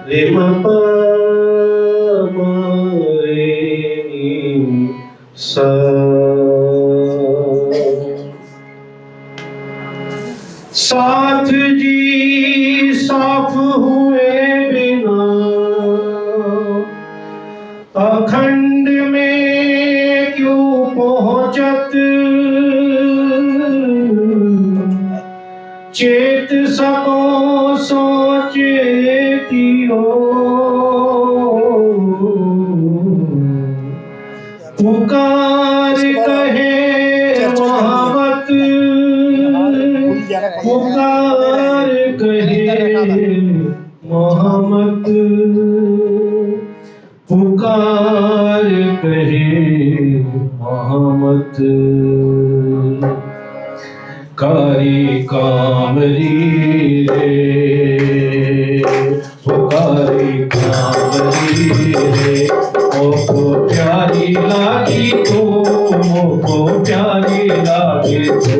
रे म प म रे नी सा। साथ जी साफ हुए बिना अखंड में क्यों पहुंचत, चेत सको सो चेतियो, पुकार कहे महामत, पुकार कहे महामत, पुकार कहे महामत। कारी कामरी रे, पुकारी कामरी रे, मोको प्यारी लागी तो, मोको प्यारी लागी तो।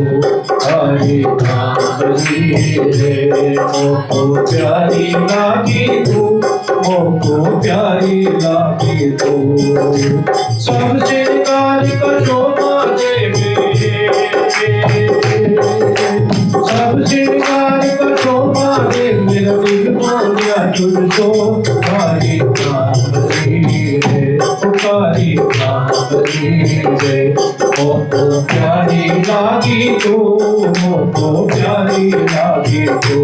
कारी कामरी रे, मोको प्यारी लागी तो, मोको प्यारी लागी तो। सबसे कारी का शोभा देवे, सबसे कारी का शोभा दे, मेरा दिल मांगा तुझको। कारी कामरी रे, कारी कामरी रे, मोको प्यारी लागी तो, मोको प्यारी लागी तो।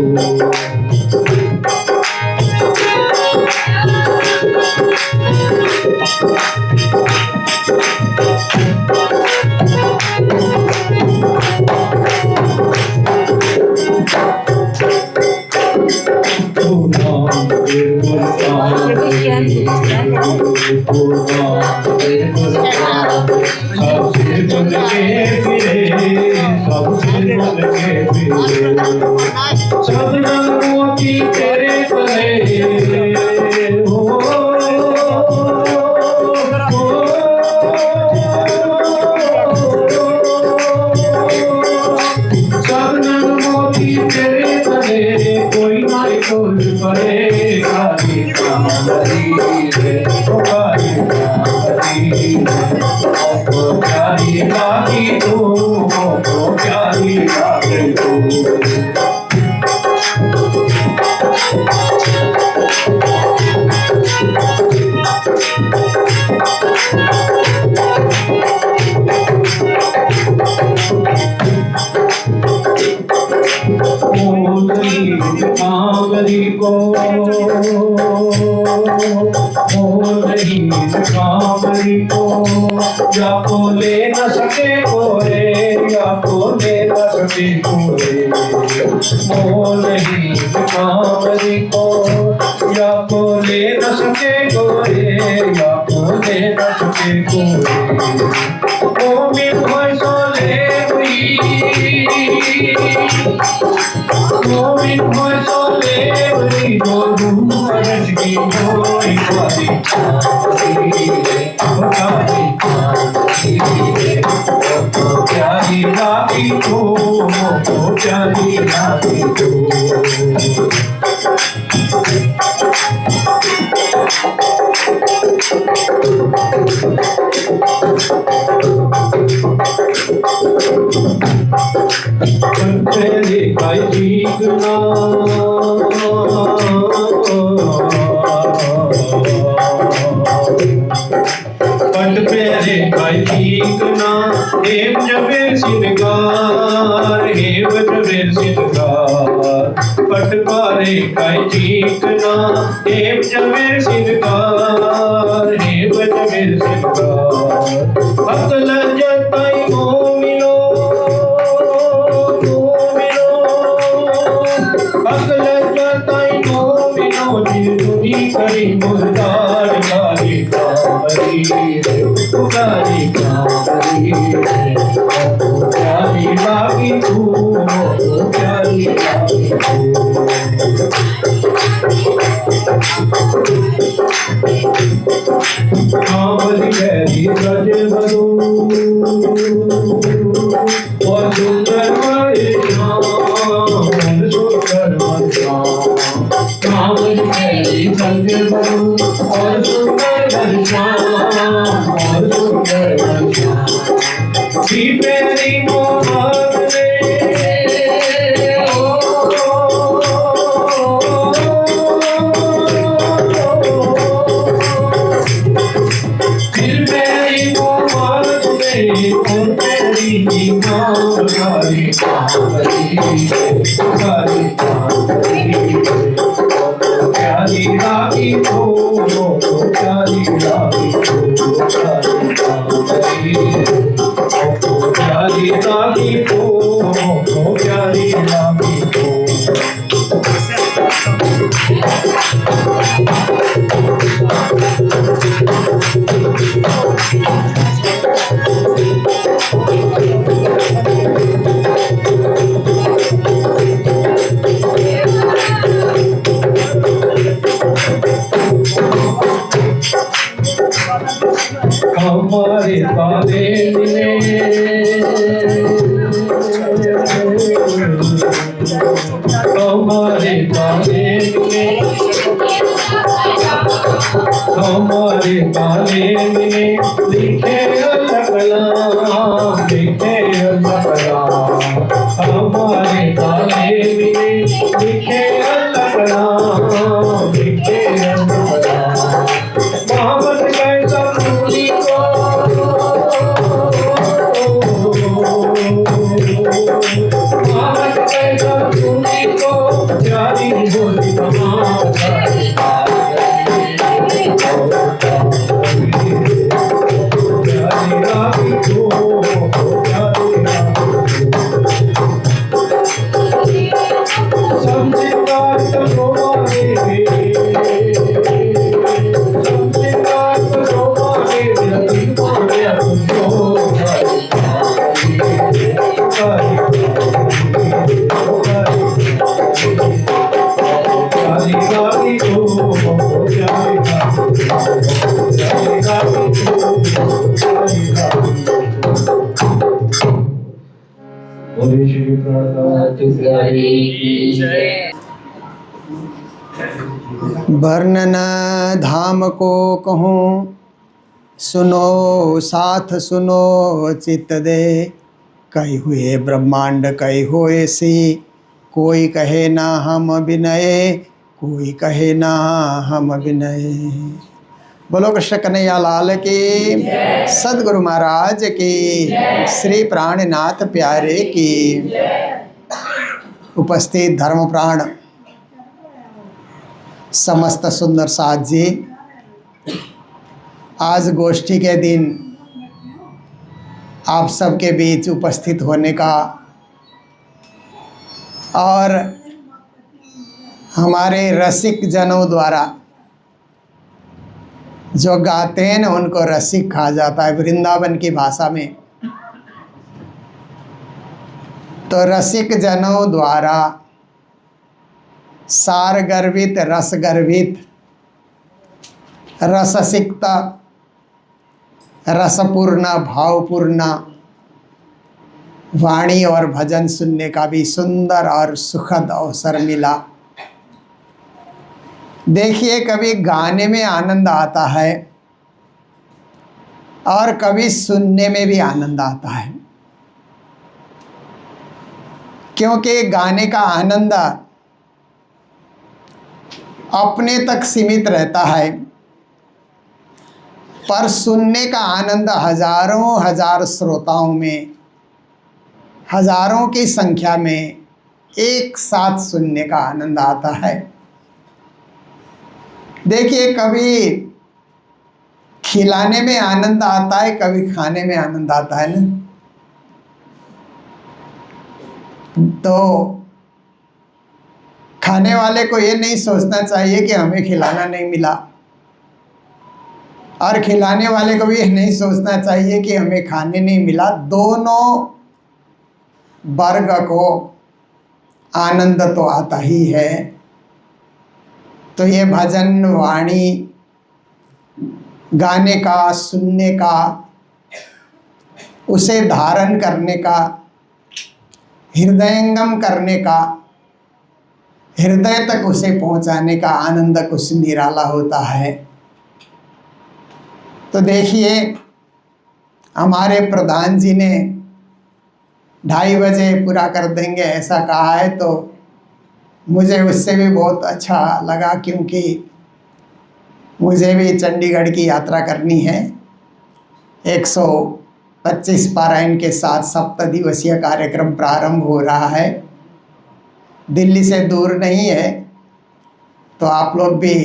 सब रंगों की तेरे परे हो, सब रंगों की तेरे परे, कोई ना कोई परे। कारी कामरी रे, कारी कामरी रे, मोको प्यारी लागी तो, मोको प्यारी लागी तो। कामरी को कामरी को, या को ले न सके कोरे, या को ले न सके कोरे। मोलही कामरी को, या को ले न सके कोरे, या को ले न सके कोरे। ओ मिल होय सो ले हुई, मोमिन होय सो ले हुई, जो रूह की होई। कारी कामरी रे, कारी कामरी रे, मोको प्यारी लागी तो, मोको प्यारी लागी तो। तेरे काई जीगना, पट पेरे काई जीगना, हेम जबेर सिनगार, हेम जबेर सिनगार। पट पारे काई जीगना, हेम जबेर सिनगार, हेम जबेर सिनगार। अकल जताई मोमिनो, अकल जताई मोमिनो, जिंदगी करी मुर्दार। कारी कामरी रे, कारी कामरी रे, मोको प्यारी लागी तू, मोको प्यारी लागी तू। कामरी गहरी सज बरो, और सुंदर मारे श्याम, सुंदर मारे श्याम। कामरी गहरी सज सारी चांदनी सारी चांदनी प्यारी लागी तो प्यारी लागी तो सारी चांदनी प्यारी लागी तो प्यारी लागी तो हमारे बारे में हमारे बारे में हमारे बारे में लिखे अल्लाह कलाम लिखे अल्लाह कलाम हमारे बारे में लिखे अल्लाह कलाम लिखे अल्लाह कलाम मोहम्मद कैसा नूरी को मोहम्मद कैसा नूरी को प्यारी बोली वर्णन धाम को कहूँ सुनो साथ सुनो चित्त दे कई हुए ब्रह्मांड कई होए सी कोई कहे ना हम विनय कोई कहे ना हम विनय। बोलो कृष्ण कन्हैया लाल की सदगुरु महाराज की श्री प्राणनाथ प्यारे की उपस्थित धर्म प्राण समस्त सुंदर साथ जी, आज गोष्ठी के दिन आप सबके बीच उपस्थित होने का और हमारे रसिक जनों द्वारा जो गाते हैं उनको रसिक कहा जाता है वृंदावन की भाषा में। तो रसिक जनों द्वारा सार गर्वित रस गर्वित रससिक्ता रसपूर्ण भावपूर्ण वाणी और भजन सुनने का भी सुंदर और सुखद अवसर मिला। देखिए, कभी गाने में आनंद आता है और कभी सुनने में भी आनंद आता है, क्योंकि गाने का आनंद अपने तक सीमित रहता है, पर सुनने का आनंद हजारों हजार श्रोताओं में हजारों की संख्या में एक साथ सुनने का आनंद आता है। देखिए, कभी खिलाने में आनंद आता है, कभी खाने में आनंद आता है ना। तो खाने वाले को ये नहीं सोचना चाहिए कि हमें खिलाना नहीं मिला, और खिलाने वाले को भी ये नहीं सोचना चाहिए कि हमें खाने नहीं मिला। दोनों वर्ग को आनंद तो आता ही है। तो ये भजन वाणी गाने का, सुनने का, उसे धारण करने का, हृदयंगम करने का, हृदय तक उसे पहुंचाने का आनंद कुछ निराला होता है। तो देखिए, हमारे प्रधान जी ने 2:30 बजे पूरा कर देंगे ऐसा कहा है, तो मुझे उससे भी बहुत अच्छा लगा, क्योंकि मुझे भी चंडीगढ़ की यात्रा करनी है। 25 पारायण के साथ 7 दिवसीय कार्यक्रम प्रारंभ हो रहा है। दिल्ली से दूर नहीं है, तो आप लोग भी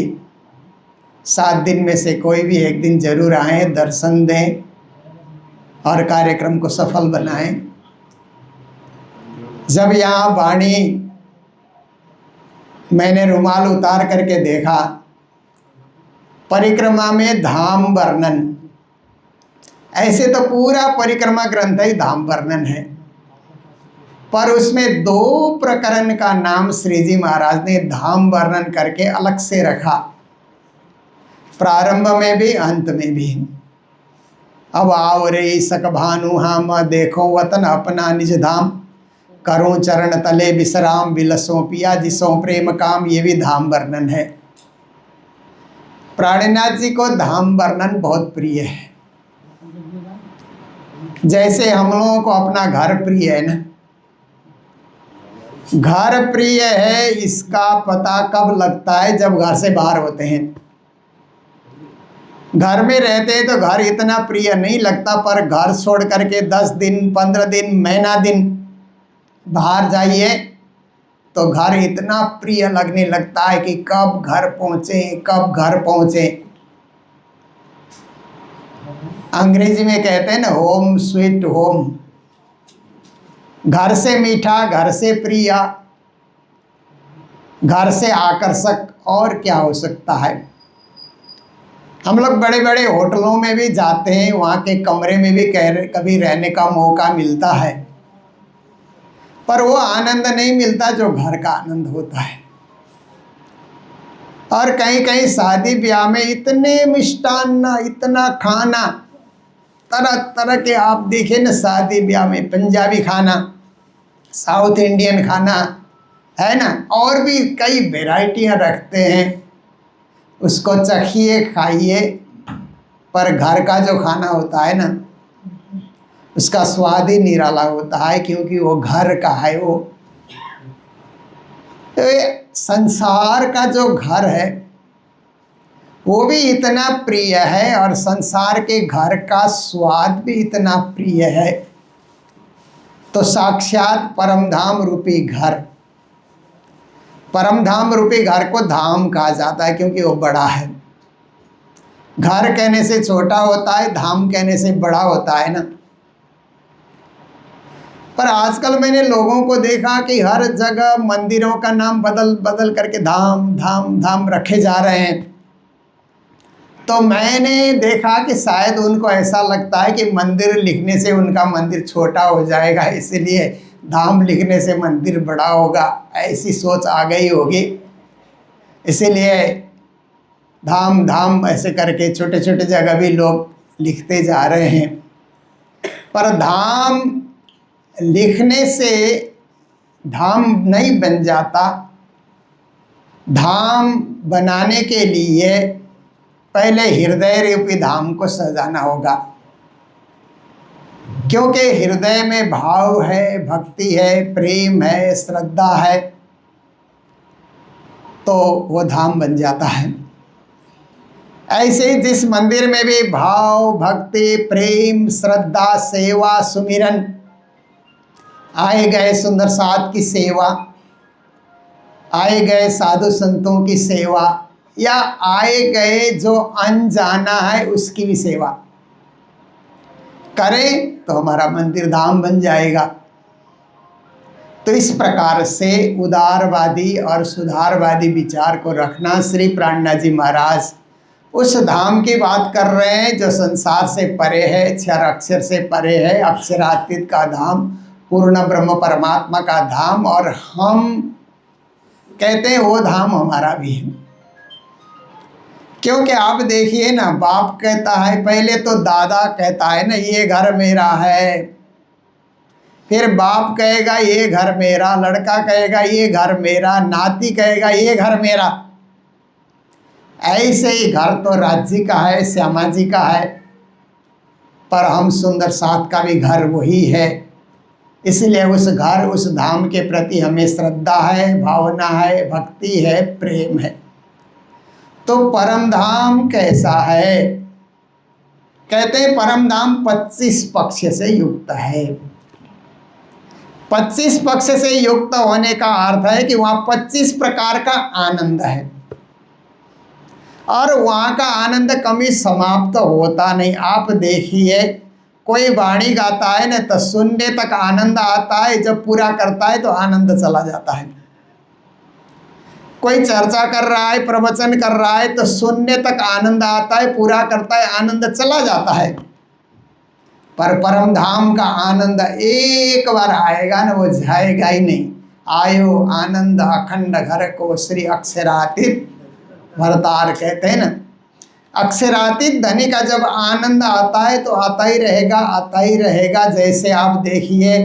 7 दिन में से कोई भी एक दिन जरूर आएं, दर्शन दें और कार्यक्रम को सफल बनाएं। जब यहाँ वाणी मैंने रुमाल उतार करके देखा, परिक्रमा में धाम वर्णन, ऐसे तो पूरा परिक्रमा ग्रंथ ही धाम वर्णन है, पर उसमें 2 प्रकरण का नाम श्री जी महाराज ने धाम वर्णन करके अलग से रखा, प्रारंभ में भी अंत में भी। अब आओ रे सक भानु हम देखो वतन अपना निज धाम, करूं चरण तले विश्राम बिलसों पिया जिसों प्रेम काम, ये भी धाम वर्णन है। प्राणनाथ जी को धाम वर्णन बहुत प्रिय है। जैसे हम लोगों को अपना घर प्रिय है ना, घर प्रिय है, इसका पता कब लगता है? जब घर से बाहर होते हैं। घर में रहते हैं तो घर इतना प्रिय नहीं लगता, पर घर छोड़ करके 10 दिन 15 दिन महीना दिन बाहर जाइए तो घर इतना प्रिय लगने लगता है कि कब घर पहुँचे, कब घर पहुँचे। अंग्रेजी में कहते हैं ना, होम स्वीट होम। घर से मीठा, घर से प्रिय, घर से आकर्षक और क्या हो सकता है। हम लोग बड़े बड़े होटलों में भी जाते हैं, वहाँ के कमरे में भी कभी रहने का मौका मिलता है, पर वो आनंद नहीं मिलता जो घर का आनंद होता है। और कहीं कहीं शादी ब्याह में इतने मिष्टान्न, इतना खाना, तरह तरह के आप देखें ना शादी ब्याह में, पंजाबी खाना, साउथ इंडियन खाना है ना, और भी कई वैरायटियाँ रखते हैं। उसको चखिए, खाइए, पर घर का जो खाना होता है ना, उसका स्वाद ही निराला होता है, क्योंकि वो घर का है। वो तो ये संसार का जो घर है वो भी इतना प्रिय है, और संसार के घर का स्वाद भी इतना प्रिय है। तो साक्षात परमधाम रूपी घर, परमधाम रूपी घर को धाम कहा जाता है, क्योंकि वो बड़ा है। घर कहने से छोटा होता है, धाम कहने से बड़ा होता है ना। पर आजकल मैंने लोगों को देखा कि हर जगह मंदिरों का नाम बदल बदल करके धाम धाम धाम रखे जा रहे हैं। तो मैंने देखा कि शायद उनको ऐसा लगता है कि मंदिर लिखने से उनका मंदिर छोटा हो जाएगा, इसलिए धाम लिखने से मंदिर बड़ा होगा, ऐसी सोच आ गई होगी। इसीलिए धाम धाम ऐसे करके छोटे छोटे जगह भी लोग लिखते जा रहे हैं। पर धाम लिखने से धाम नहीं बन जाता। धाम बनाने के लिए पहले हृदय रूपी धाम को सजाना होगा, क्योंकि हृदय में भाव है, भक्ति है, प्रेम है, श्रद्धा है, तो वो धाम बन जाता है। ऐसे ही जिस मंदिर में भी भाव, भक्ति, प्रेम, श्रद्धा, सेवा, सुमिरन, आए गए सुंदर साथ की सेवा, आए गए साधु संतों की सेवा, या आए गए जो अनजाना है उसकी भी सेवा करें तो हमारा मंदिर धाम बन जाएगा। तो इस प्रकार से उदारवादी और सुधारवादी विचार को रखना। श्री प्राणनाथ जी महाराज उस धाम की बात कर रहे हैं जो संसार से परे है, क्षर अक्षर से परे है, अक्षरातीत का धाम, पूर्ण ब्रह्म परमात्मा का धाम। और हम कहते हैं वो धाम हमारा भी है। क्योंकि आप देखिए ना, बाप कहता है, पहले तो दादा कहता है ना ये घर मेरा है, फिर बाप कहेगा ये घर मेरा, लड़का कहेगा ये घर मेरा, नाती कहेगा ये घर मेरा। ऐसे ही घर तो राज्य का है, श्यामा जी का है, पर हम सुंदर साथ का भी घर वही है। इसलिए उस घर, उस धाम के प्रति हमें श्रद्धा है, भावना है, भक्ति है, प्रेम है। तो परम धाम कैसा है? कहते हैं परम धाम 25 पक्ष से युक्त है। 25 पक्ष से युक्त होने का अर्थ है कि वहाँ 25 प्रकार का आनंद है और वहाँ का आनंद कभी समाप्त होता नहीं। आप देखिए, कोई वाणी गाता है ना तो सुनने तक आनंद आता है, जब पूरा करता है तो आनंद चला जाता है। कोई चर्चा कर रहा है, प्रवचन कर रहा है तो सुनने तक आनंद आता है, पूरा करता है आनंद चला जाता है। पर परम धाम का आनंद एक बार आएगा ना, वो जाएगा ही नहीं। आयो आनंद अखंड घर को श्री अक्षरातीत भरतार कहते हैं ना। अक्षरातीत धनी का जब आनंद आता है तो आता ही रहेगा, आता ही रहेगा। जैसे आप देखिए,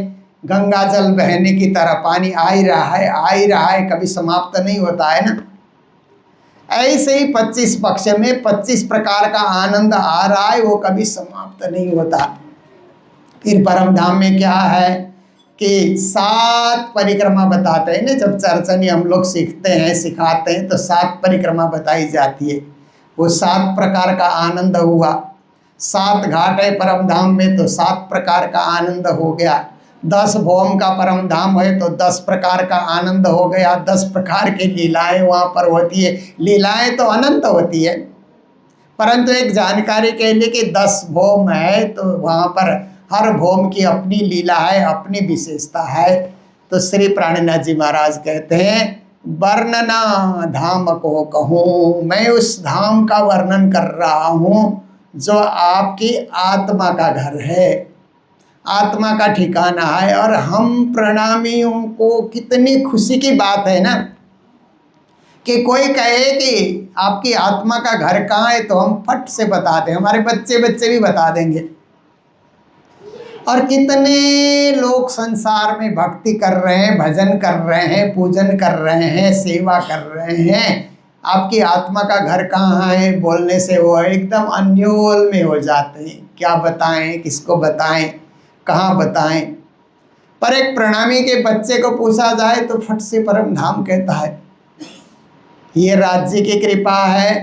गंगा जल बहने की तरह पानी आ ही रहा है, आ ही रहा है, कभी समाप्त नहीं होता है ना। ऐसे ही 25 पक्ष में 25 प्रकार का आनंद आ रहा है, वो कभी समाप्त नहीं होता। फिर परम धाम में क्या है कि 7 परिक्रमा बताते हैं ना। जब चर्चनी हम लोग सीखते हैं, सिखाते हैं तो 7 परिक्रमा बताई जाती है। वो 7 प्रकार का आनंद हुआ। 7 घाट है परम धाम में तो 7 प्रकार का आनंद हो गया। 10 भौम का परम धाम है तो 10 प्रकार का आनंद हो गया। 10 प्रकार की लीलाएं वहाँ पर होती है। लीलाएं तो अनंत होती है, परंतु एक जानकारी के लिए कि 10 भौम है तो वहाँ पर हर भौम की अपनी लीला है, अपनी विशेषता है। तो श्री प्राणनाथ जी महाराज कहते हैं, वर्णना धाम को कहूँ, मैं उस धाम का वर्णन कर रहा हूँ जो आपकी आत्मा का घर है, आत्मा का ठिकाना है। और हम प्रणामियों को कितनी खुशी की बात है ना कि कोई कहे कि आपकी आत्मा का घर कहाँ है तो हम फट से बता दें, हमारे बच्चे भी बता देंगे। और कितने लोग संसार में भक्ति कर रहे हैं, भजन कर रहे हैं, पूजन कर रहे हैं, सेवा कर रहे हैं। आपकी आत्मा का घर कहाँ है बोलने से वो एकदम अन्योल में हो जाते हैं। क्या बताएं, किसको बताएं, कहाँ बताएं। पर एक प्रणामी के बच्चे को पूछा जाए तो फट से परम धाम कहता है। ये राज्य की कृपा है,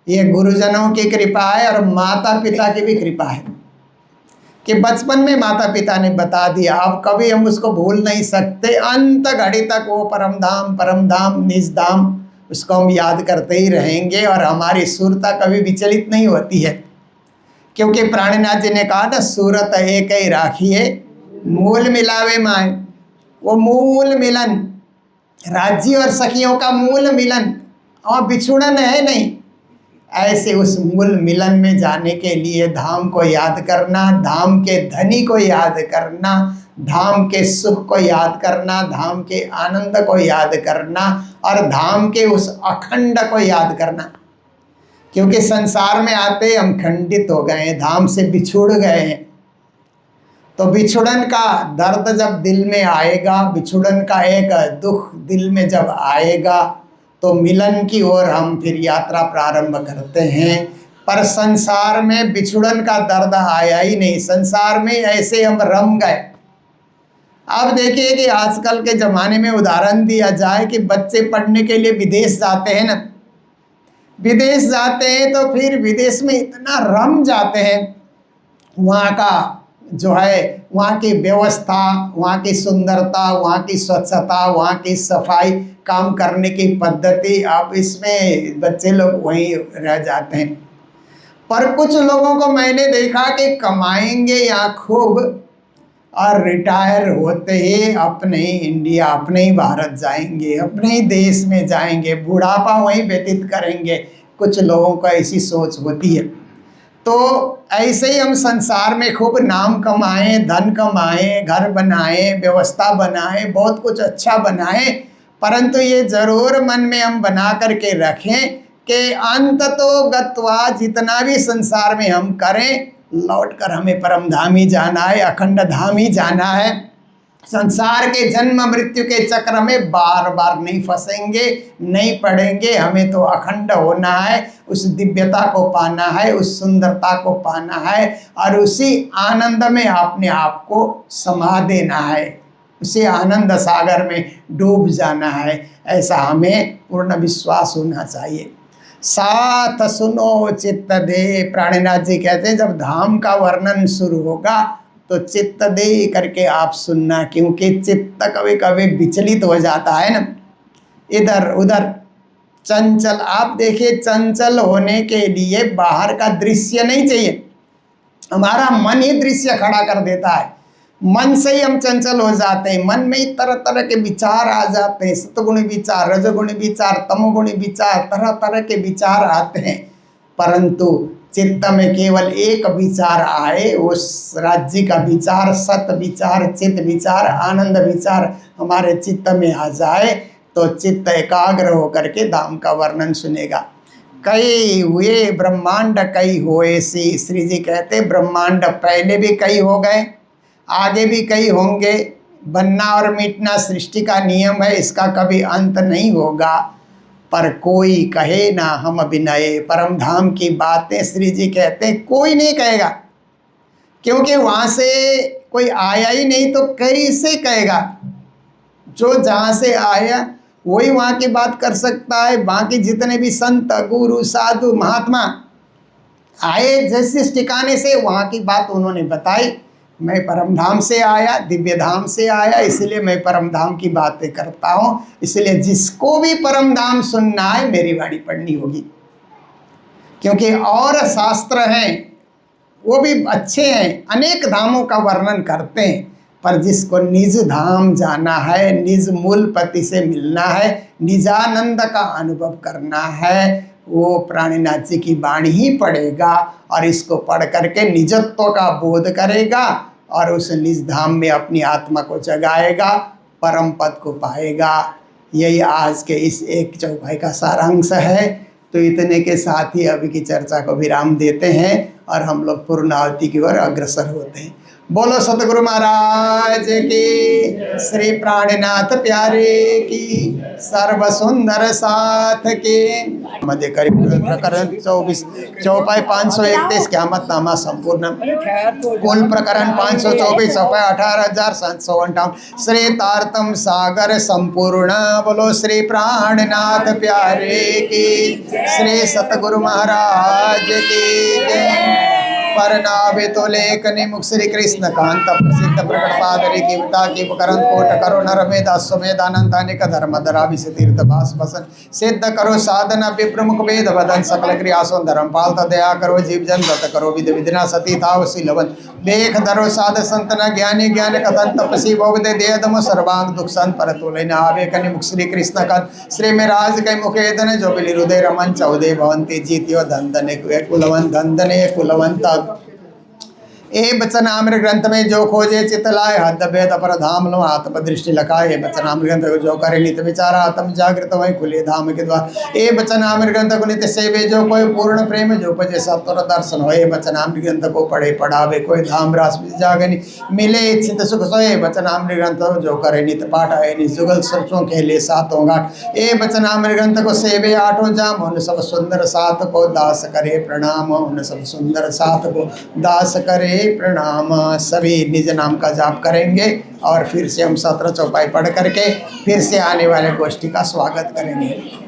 ये गुरुजनों की कृपा है और माता पिता की भी कृपा है कि बचपन में माता पिता ने बता दिया। अब कभी हम उसको भूल नहीं सकते। अंत घड़ी तक वो परम धाम निज धाम उसको हम याद करते ही रहेंगे और हमारी सुरता कभी विचलित नहीं होती है। क्योंकि प्राणनाथ जी ने कहा ना, सूरत एक ही राखिए मूल मिलावे माए। वो मूल मिलन, राज्य और सखियों का मूल मिलन और बिछुड़न है नहीं। ऐसे उस मूल मिलन में जाने के लिए धाम को याद करना, धाम के धनी को याद करना, धाम के सुख को याद करना, धाम के आनंद को याद करना और धाम के उस अखंड को याद करना। क्योंकि संसार में आते हम खंडित हो गए हैं, धाम से बिछुड़ गए हैं। तो बिछुड़न का दर्द जब दिल में आएगा, बिछुड़न का एक दुख दिल में जब आएगा तो मिलन की ओर हम फिर यात्रा प्रारंभ करते हैं। पर संसार में बिछुड़न का दर्द आया ही नहीं, संसार में ऐसे हम रम गए। अब देखिए कि आजकल के ज़माने में उदाहरण दिया जाए कि बच्चे पढ़ने के लिए विदेश जाते हैं ना, विदेश जाते हैं तो फिर विदेश में इतना रम जाते हैं, वहाँ का जो है, वहाँ की व्यवस्था, वहाँ की सुंदरता, वहाँ की स्वच्छता, वहाँ की सफाई, काम करने की पद्धति, अब इसमें बच्चे लोग वहीं रह जाते हैं। पर कुछ लोगों को मैंने देखा कि कमाएंगे यहाँ खूब और रिटायर होते ही अपने ही इंडिया, अपने ही भारत जाएंगे, अपने ही देश में जाएंगे, बुढ़ापा वहीं व्यतीत करेंगे। कुछ लोगों का ऐसी सोच होती है। तो ऐसे ही हम संसार में खूब नाम कमाएं, धन कमाएं, घर बनाएं, व्यवस्था बनाएं, बहुत कुछ अच्छा बनाएं, परंतु ये ज़रूर मन में हम बना करके रखें कि अंत तो गत्वा जितना भी संसार में हम करें, लौट कर हमें परम धाम ही जाना है, अखंड धाम ही जाना है। संसार के जन्म मृत्यु के चक्र में बार बार नहीं फंसेंगे, नहीं पड़ेंगे। हमें तो अखंड होना है, उस दिव्यता को पाना है, उस सुंदरता को पाना है और उसी आनंद में अपने आप को समा देना है, उसी आनंद सागर में डूब जाना है। ऐसा हमें पूर्ण विश्वास होना चाहिए। साथ सुनो चित्त दे। प्राणनाथ जी कहते हैं जब धाम का वर्णन शुरू होगा तो चित्त दे करके आप सुनना, क्योंकि चित्त कभी कभी विचलित हो जाता है ना, इधर उधर चंचल। आप देखिए, चंचल होने के लिए बाहर का दृश्य नहीं चाहिए, हमारा मन ही दृश्य खड़ा कर देता है। मन से ही हम चंचल हो जाते हैं, मन में ही तरह तरह के विचार आ जाते हैं, सतगुणी विचार, रजोगुणी विचार, तमोगुणी विचार, तरह तरह के विचार आते हैं। परंतु चित्त में केवल एक विचार आए, उस राज्य का विचार, सत विचार, चित्त विचार, आनंद विचार हमारे चित्त में आ जाए तो चित्त एकाग्र होकर के धाम का वर्णन सुनेगा। कई हुए ब्रह्मांड कई होए सी। श्री जी कहते ब्रह्मांड पहले भी कई हो गए, आगे भी कई होंगे। बनना और मिटना सृष्टि का नियम है, इसका कभी अंत नहीं होगा। पर कोई कहे ना हम अभिनय। परम धाम की बातें श्री जी कहते कोई नहीं कहेगा, क्योंकि वहाँ से कोई आया ही नहीं तो कैसे कहेगा। जो जहाँ से आया वही वहाँ की बात कर सकता है। बाकी जितने भी संत, गुरु, साधु, महात्मा आए जिस ठिकाने से, वहाँ की बात उन्होंने बताई। मैं परम धाम से आया, दिव्य धाम से आया, इसलिए मैं परम धाम की बातें करता हूँ। इसलिए जिसको भी परम धाम सुनना है मेरी वाणी पढ़नी होगी, क्योंकि और शास्त्र हैं वो भी अच्छे हैं, अनेक धामों का वर्णन करते हैं। पर जिसको निज धाम जाना है, निज मूल पति से मिलना है, निजानंद का अनुभव करना है, वो प्राणनाथ जी की वाणी ही पढ़ेगा और इसको पढ़ करके निजत्व का बोध करेगा और उस निज धाम में अपनी आत्मा को जगाएगा, परम पद को पाएगा। यही आज के इस एक चौपाई का सारांश है। तो इतने के साथ ही अभी की चर्चा को विराम देते हैं और हम लोग पूर्णाहुति की ओर अग्रसर होते हैं। बोलो सतगुरु महाराज की, श्री प्राणनाथ प्यारे की, सर्व सुंदर साथ के। मध्य करीब प्रकरण 24 चौपाई 531 क़यामतनामा संपूर्ण। कुल प्रकरण 524 चौपाई 18,758। श्री तारतम सागर संपूर्ण। बोलो श्री प्राणनाथ प्यारे की, श्री सतगुरु महाराज की जय। परनाभे तो लेखनि मुख श्री कृष्ण कांत प्रसिद्ध प्रकट पादरी की विता की उपकरण कोट करो नर में दास्वेद अनंत अनेक धर्म धरा विष तीर्थ भास बसन सिद्ध करो साधन विप्रमुख वेद वदन सकल क्रियासो धर्म पाल दया करो जीव जन दत्त करो विध विधिना सती थाव सिलवन लेख धरो साध संत न ज्ञानी ज्ञान कथन तपसी बहुदे देदम सर्वांग दुख संत पर तुले न आवे कनि मुख श्री कृष्ण कांत श्री में राज कई मुखे धन जो बिलि हृदय रमन चौदे भवंती जीतियो धंधने कुलवंत धंधने कुलवंत। ए बचन आम्र ग्रंथ में जो खोजे चित लाए हद भेद अपर धाम लो आत्म दृष्टि लखाए। बचन आम्र ग्रंथ जो करे नित विचार आत्म जागृत वही खुले धाम के द्वार। ए बचन आम्र ग्रंथ को नित्य सेवे जो कोई पूर्ण प्रेम जो पजे सत्वर दर्शन होए। बचन आम्र ग्रंथ को पढ़े पढ़ावे कोई धाम रास जागनी मिले इच्छित सुख सोए। बचन आम्र ग्रंथ जो करे नित पाठ है निजुगल सरसों के लिए सातों घाट। ए बचन आम्र ग्रंथ को सेवे आठों जाम उन सब सुंदर साथ को दास करे प्रणाम। उन सब सुंदर साथ को दास करे प्रणाम। सभी निज नाम का जाप करेंगे और फिर से हम 17 चौपाई पढ़ करके फिर से आने वाले गोष्ठी का स्वागत करेंगे।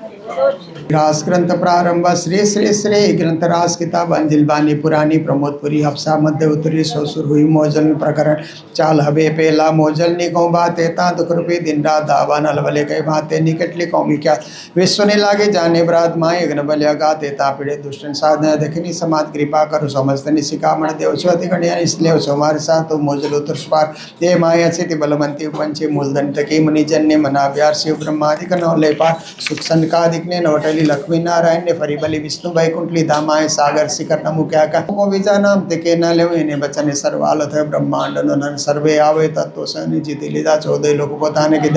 रास ग्रंथ प्रारंभ। श्री श्री श्री ग्रंथ रास किताब अंजिल बानी पुरानी प्रमोदपुरी हफ्सा मध्य उत्तरी ससुर हुई मोजल प्रकरण चाल हबे पेला मोजल निको बाते ता दुख रूपी दिन रात दावा नल बले कई बातें निकट लिखो क्या विश्व ने लागे जाने ब्रात माए अग्न बलिया गाते ता पीड़े दुष्टन साधना देखनी समाज कृपा करो समस्त निशिकामण देव स्वति गणिया इसलिए हमारे साथ तो मोजल उत्तर पार ये माया स्थिति बलवंती पंचे मूलधन तकी मुनि जन्य मना ब्यार शिव ब्रह्मादि नौले पार सुख संका दिखने नवटली लक्ष्मी नारायण ने फरी बलि विष्णु वैकुंठली धामाए सागर शिखर नमु क्या का विजा नाम तिके न ले इन्हें बचने सर्वालत है ब्रह्मांड नन सर्वे आवे तत्व सन जीति लीदा 14 लोग बताने की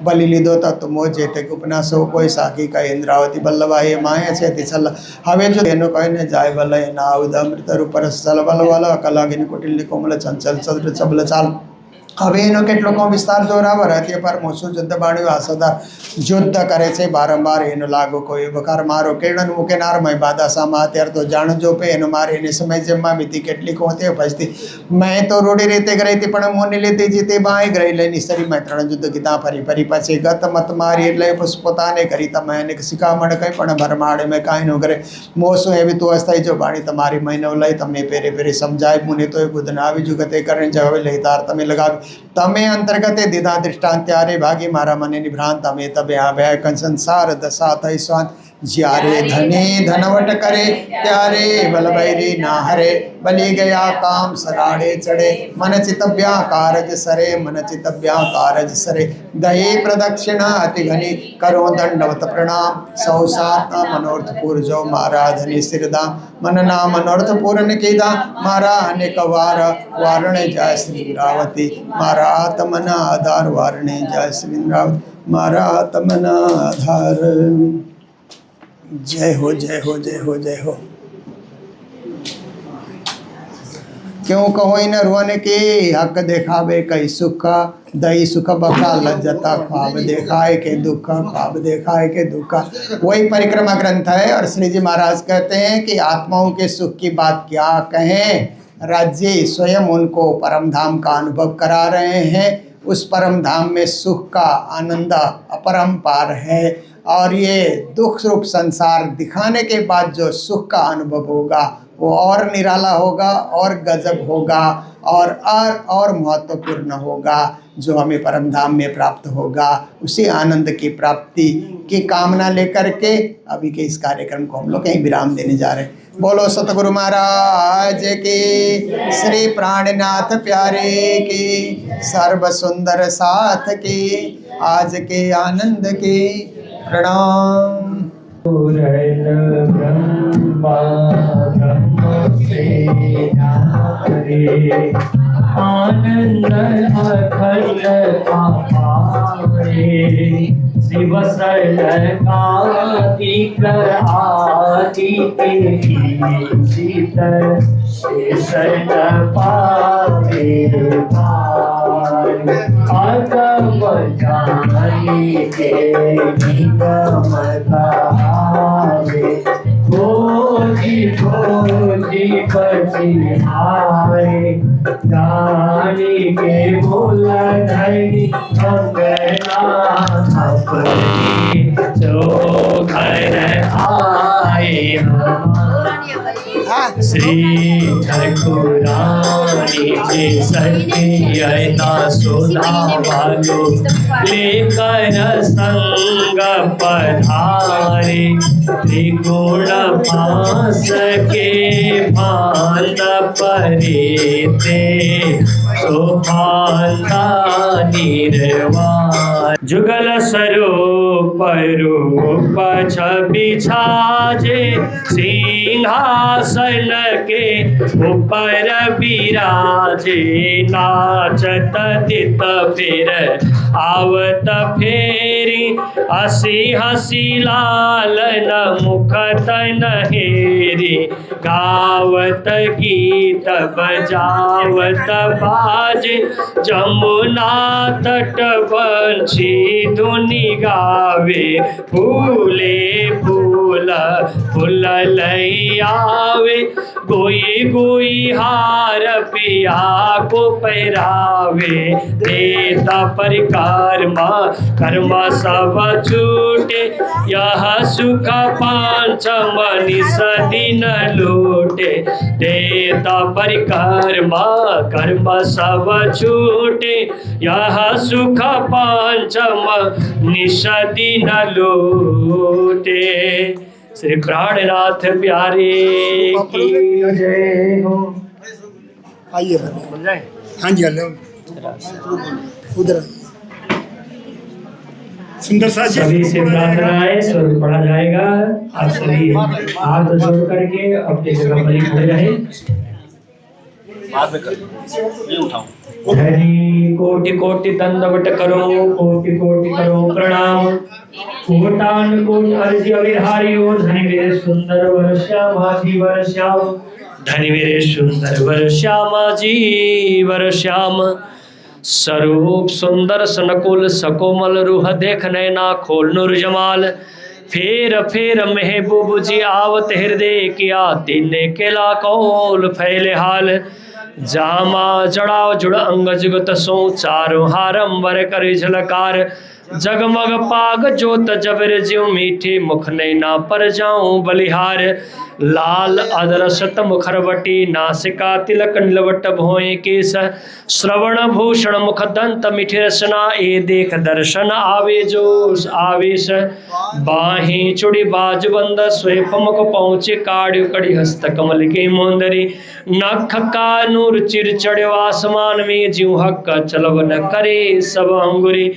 बलि लीदो तत्व मोह जेते उपना सो कोई साकी का इंद्रावती बल्लभा ये माया से तिसल हवे जो देनो कहने जाय बल ना उद अमृत रूप सल बल वाला कला गिन कुटिल कोमल चंचल सद्र सबल चाल હવે એનો કેટલો કોમ વિસ્તાર દોરાવર હતી પર મોસું યુદ્ધ બાણ્યું આ સદા યુદ્ધ કરે છે બારંબાર એનો લાગો કોઈ બકાર મારો કેળન મૂકે નારમય બાદાસામાં અત્યારે તો જાણજો પે એનો મારે એને સમય જમવા બીતી કેટલી કોતે ફસતી મેં તો રૂઢી રીતે ગઈ હતી પણ મોની લીધી જીતી બાઈ ગઈ લઈને સરી મેં 3 યુદ્ધ કીધા ફરી ફરી પછી ગત મત મારી એટલે પોતાને કરી તમે એને શિખામણ કંઈ પણ ભરમાડે મેં કાંઈ ન કરે મોસું એવી તું અસ્થાઈ જો બાણી તમારી મહિનો લઈ તમે પેરે પેરે સમજાય મુને તો એ બુદ્ધને આવી જુગતે કરીને જવાબ લઈ તાર તમે લગાવી તમે અંતર્ગતે દીધા દૃષ્ટાંત ત્યારે ભાગી મારા મને નિભ્રાંત અમે તબે આ બે સંસાર દશા થઈ સ્વાંત જ્યારે ધને ધનવટ કરે ત્યારે બલબૈરી ના હરે બલી ગયા કામ સરાડે ચડે મન ચિતવ્યા કારજ સરે મન ચિતવ્યા કારજ સરે દહે પ્રદક્ષિણા અતિ ઘની કરો દંડવત પ્રણામ સૌ સાતના મનોર્થ પૂરજો મારા ધની સિરદામ મનના મનોર્થ પૂર્ણ કીધા મારા અનેક વાર વારણે જાય શ્રી ઇન્દ્રાવતી મારા આત્મના આધાર વારણે જાય શ્રી ઇન્દ્રાવતી મારા આત્મના આધાર जय हो जय हो जय हो जय हो। क्यों कहो इन रोने के हक देखावे कई सुख दही सुख बका लज्जता ख्वाब देखाए के दुख ख्वाब देखाए के दुख। वही परिक्रमा ग्रंथ है और श्री जी महाराज कहते हैं कि आत्माओं के सुख की बात क्या कहें, राज्य स्वयं उनको परम धाम का अनुभव करा रहे हैं। उस परम धाम में सुख का आनंद अपरंपार है और ये दुख रूप संसार दिखाने के बाद जो सुख का अनुभव होगा वो और निराला होगा और गजब होगा और महत्वपूर्ण होगा जो हमें परम धाम में प्राप्त होगा। उसी आनंद की प्राप्ति की कामना लेकर के अभी के इस कार्यक्रम को हम लोग कहीं विराम देने जा रहे हैं। बोलो सतगुरु महाराज की, श्री प्राणनाथ प्यारे की, सर्व सुंदर साथ की, आज के आनंद की प्रणाम। ब्रह्मा ब्रह्म से नारे आनंद अखंड अपारे शिव सरकादिक आदि के शीत शरण पावे आगम जाने के निगम गावे खोजी खोजी बचिहारे जानी के मूल धरी अंगना अपनी जो घर आए श्री ठाकुरानी जी सत्य सुधा वालो लेकर संग पधारे त्रिगुण पास के भांत परे ते सुभांता निर्वाण जुगल स्वरूप रूप छवि छाजे सिंहासन के ऊपर विराजे नाचत तित फिर आवत फेरी हसी हसी लालन मुख तन हेरी गावत गीत बजावत बाज जमुना तट बंशी धुनि गावे फूले फूल फूल लई आवे गोई गोई हार पिया को पहरावे देता परिकारमा कर्मा सब छूटे यह सुख पांचम निस दिन लूटे देता परिकारमा कर्म सब छूटे यह सुख पांचम निस दिन लूटे। श्री प्राणनाथ प्यारे की जय हो। आइए हाँ जी हेलो उधर सुंदर सा सभी से प्रार्थनाएं स्वरूप पढ़ा जाएगा। आप सभी हाथ जोड़ करके अपनी जगह पर खड़े रहे। हरि कोटि कोटि दंडवत करो कोटि कोटि करो प्रणाम कोटान कोट अर्जी अविरहारी हो धनी मेरे सुंदर वर श्यामा जी वर श्याम धनी मेरे सुंदर वर श्यामा जी वर श्याम स्वरूप सुंदर सनकुल सकोमल रूह देख नैना खोल नूर जमाल। फेर फेर महबूब जी आवत हृदय किया तीने केला कौल फैले हाल। जामा जड़ाव जुड़ अंग जुगत सो चारों हारम वर कर झलकार। जगमग पाग जोत जबर ज्यों मीठे मुख नैना पर जाऊं बलिहार। लाल अदरसत मुखरवटी नासिका तिलक नीलवट भोए केस। श्रवण भूषण मुख दंत मिठ रसना ए देख दर्शन आवे जोश आवेश। बाहें चुड़ी बाज बंद स्वेप मुख पहुँचे काड़ कड़ी हस्त कमल के मोंदरी। नख का नूर चिर चढ़ो आसमान में ज्यों हक चलवन करे सब अंगुरी।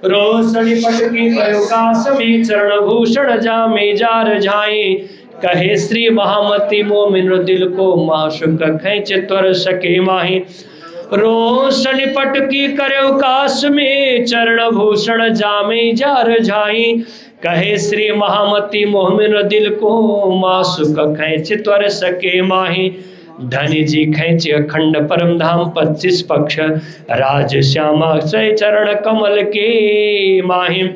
रोशनी पटकी प्रकाश में चरण भूषण जामे जार झाई। कहे श्री महामती मोमिन दिल को माशुक खैच त्वर सके माही। रोशनी पटकी करयो काश में चरण भूषण जामे जार झाई। कहे श्री महामती मोहमिन दिल को मासुक खैच त्वर सके माही। धनी जी खैच अखंड परम धाम 25 पक्ष राज श्यामा से चरण कमल के माही।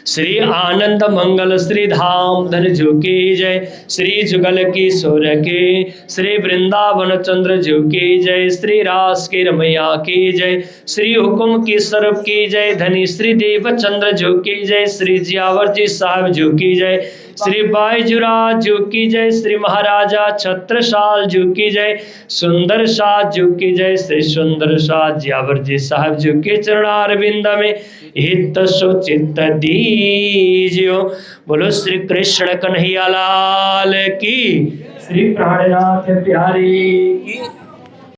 श्री आनंद मंगल श्री धाम धन जो की जय। श्री जुगल की सोर की श्री वृंदावन चंद्र जो की जय। श्री रास की रमैया की जय। श्री हुकुम की स्वरूप की जय। धनी श्री देव चंद्र जो की जय। श्री जियावर जी साहब जो की जय। श्री बाईजुराज जो की जय। श्री महाराजा छत्रसाल जो की जय। सुंदर साज जो की जय। श्री सुंदर साज जियावर जी साहब जो के चरणारविंद में हित सुचित दीजियो। बोलो श्री कृष्ण कन्हैया लाल की। श्री प्राणनाथ प्यारी की।